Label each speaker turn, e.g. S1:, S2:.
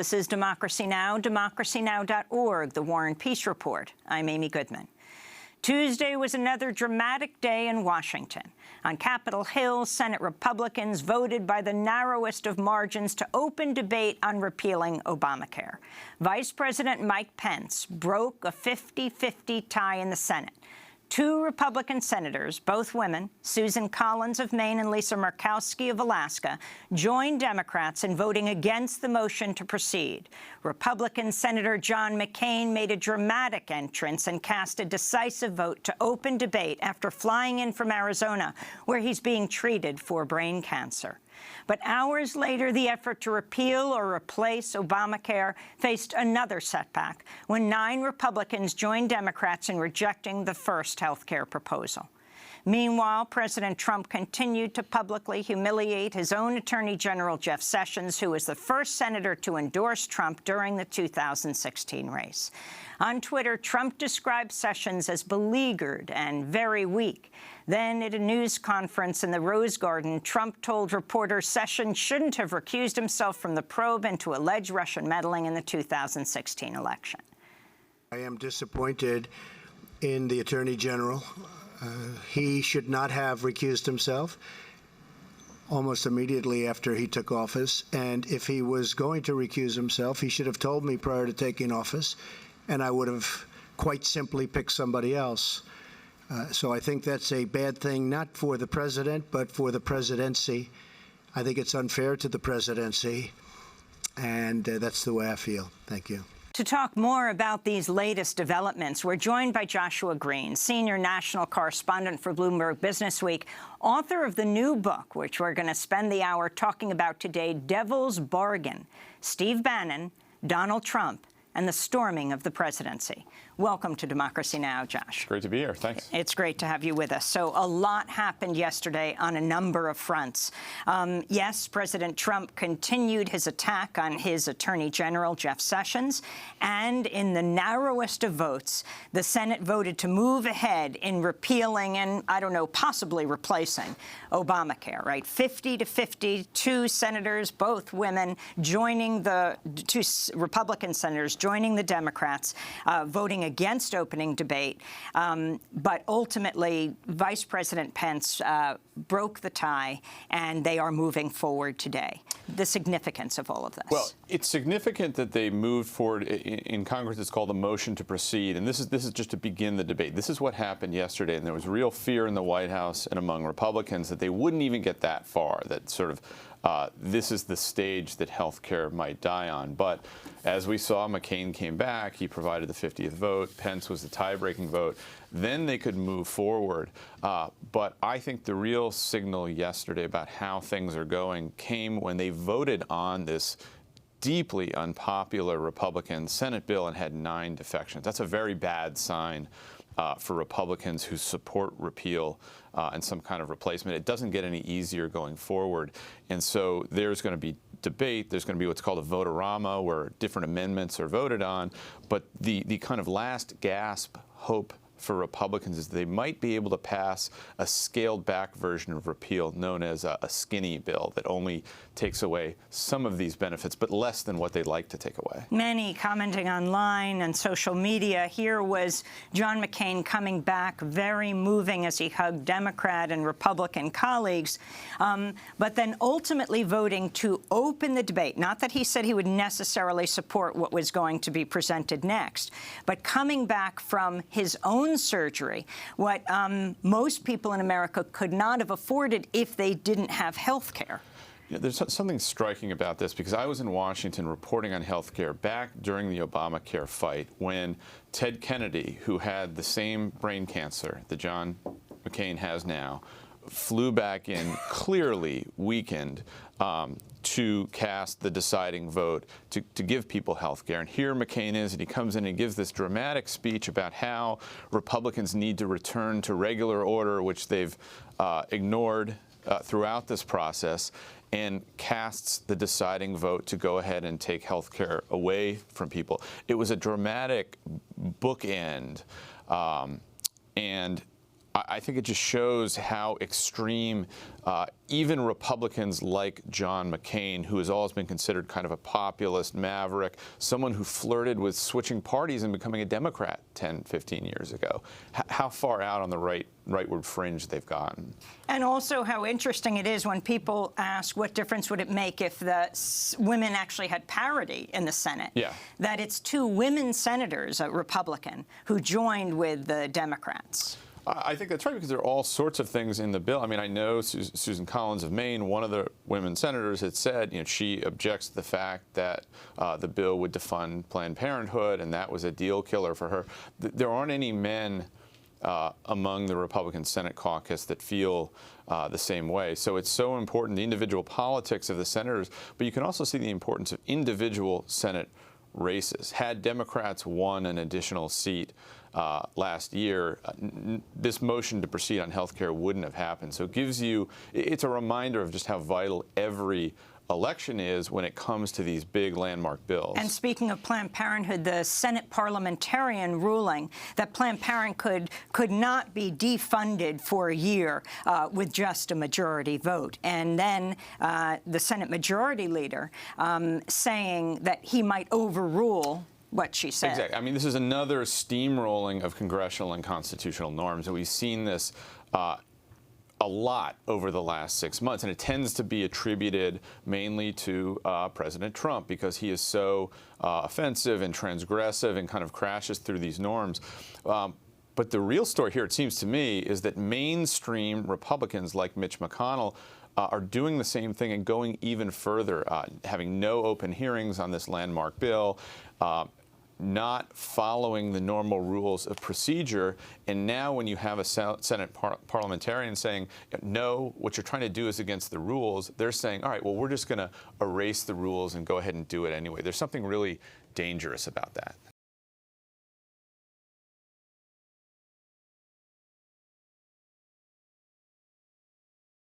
S1: This is Democracy Now!, democracynow.org, The War and Peace Report. I'm Amy Goodman. Tuesday was another dramatic day in Washington. On Capitol Hill, Senate Republicans voted by the narrowest of margins to open debate on repealing Obamacare. Vice President Mike Pence broke a 50-50 tie in the Senate. Two Republican senators, both women, Susan Collins of Maine and Lisa Murkowski of Alaska, joined Democrats in voting against the motion to proceed. Republican Senator John McCain made a dramatic entrance and cast a decisive vote to open debate after flying in from Arizona, where he's being treated for brain cancer. But hours later, the effort to repeal or replace Obamacare faced another setback when 9 Republicans joined Democrats in rejecting the first health care proposal. Meanwhile, President Trump continued to publicly humiliate his own Attorney General Jeff Sessions, who was the first senator to endorse Trump during the 2016 race. On Twitter, Trump described Sessions as beleaguered and very weak. Then, at a news conference in the Rose Garden, Trump told reporters Sessions shouldn't have recused himself from the probe into alleged Russian meddling in the 2016 election.
S2: I am disappointed in the Attorney General. He should not have recused himself almost immediately after he took office. And if he was going to recuse himself, he should have told me prior to taking office, and I would have quite simply picked somebody else. So I think that's a bad thing, not for the president, but for the presidency. I think it's unfair to the presidency, and that's the way I feel. Thank you.
S1: To talk more about these latest developments, we're joined by Joshua Green, senior national correspondent for Bloomberg Businessweek, author of the new book, which we're going to spend the hour talking about today, Devil's Bargain: Steve Bannon, Donald Trump, and the storming of the presidency. Welcome to Democracy Now!, Josh.
S3: Great to be here. Thanks.
S1: It's great to have you with us. So a lot happened yesterday on a number of fronts. Yes, President Trump continued his attack on his Attorney General, Jeff Sessions, and in the narrowest of votes, the Senate voted to move ahead in repealing and, I don't know, possibly replacing Obamacare, right? 50-50, 2 senators, both women, joining the 2 Republican senators, joining the Democrats, voting against opening debate. But ultimately, Vice President Pence broke the tie, and they are moving forward today. The significance of all of this.
S3: Well, it's significant that they moved forward in Congress. It's called a motion to proceed, and this is just to begin the debate. This is what happened yesterday, and there was real fear in the White House and among Republicans that they wouldn't even get that far, that sort of this is the stage that health care might die on. But as we saw, McCain came back. He provided the 50th vote. Pence was the tie-breaking vote. Then they could move forward. But I think the real signal yesterday about how things are going came when they voted on this deeply unpopular Republican Senate bill and had 9 defections. That's a very bad sign for Republicans who support repeal and some kind of replacement. It doesn't get any easier going forward. And so there's going to be debate. There's going to be what's called a vote-a-rama, where different amendments are voted on. But the kind of last gasp hope for Republicans is they might be able to pass a scaled-back version of repeal known as a skinny bill that only takes away some of these benefits, but less than what they'd like to take away. Many commenting online and social media. Here was John McCain coming back, very moving as he hugged Democrat and Republican colleagues, but then ultimately voting to open the debate. Not that he said he would necessarily support what was going to be presented next, but coming back from his own surgery, what most people in America could not have afforded if they didn't have health care. You know, there's something striking about this, because I was in Washington reporting on health care back during the Obamacare fight when Ted Kennedy, who had the same brain cancer that John McCain has now, flew back in clearly weakened to cast the deciding vote to give people health care. And here McCain is, and he comes in and gives this dramatic speech about how Republicans need to return to regular order, which they've ignored throughout this process, and casts the deciding vote to go ahead and take health care away from people. It was a dramatic bookend, and I think it just shows how extreme even Republicans like John McCain, who has always been considered kind of a populist maverick, someone who flirted with switching parties and becoming a Democrat 10, 15 years ago, how far out on the rightward fringe they've gotten.
S1: And also how interesting it is when people ask what difference would it make if the women actually had parity in the Senate, that it's 2 women senators, a Republican, who joined with the Democrats.
S3: I think that's right, because there are all sorts of things in the bill. I mean, I know Susan Collins of Maine, one of the women senators, had said, she objects to the fact that the bill would defund Planned Parenthood, and that was a deal killer for her. There aren't any men among the Republican Senate caucus that feel the same way. So it's so important, the individual politics of the senators, but you can also see the importance of individual Senate races. Had Democrats won an additional seat last year, this motion to proceed on health care wouldn't have happened. So it gives you, it's a reminder of just how vital every election is when it comes to these big landmark bills.
S1: And speaking of Planned Parenthood, the Senate parliamentarian ruling that Planned Parenthood could not be defunded for a year with just a majority vote. And then the Senate Majority Leader saying that he might overrule what she said.
S3: Exactly. I mean, this is another steamrolling of congressional and constitutional norms, and we've seen this a lot over the last 6 months, and it tends to be attributed mainly to President Trump, because he is so offensive and transgressive and kind of crashes through these norms. But the real story here, it seems to me, is that mainstream Republicans like Mitch McConnell are doing the same thing and going even further, having no open hearings on this landmark bill, not following the normal rules of procedure. And now when you have a Senate parliamentarian saying, no, what you're trying to do is against the rules, they're saying, all right, well, we're just going to erase the rules and go ahead and do it anyway. There's something really dangerous about that.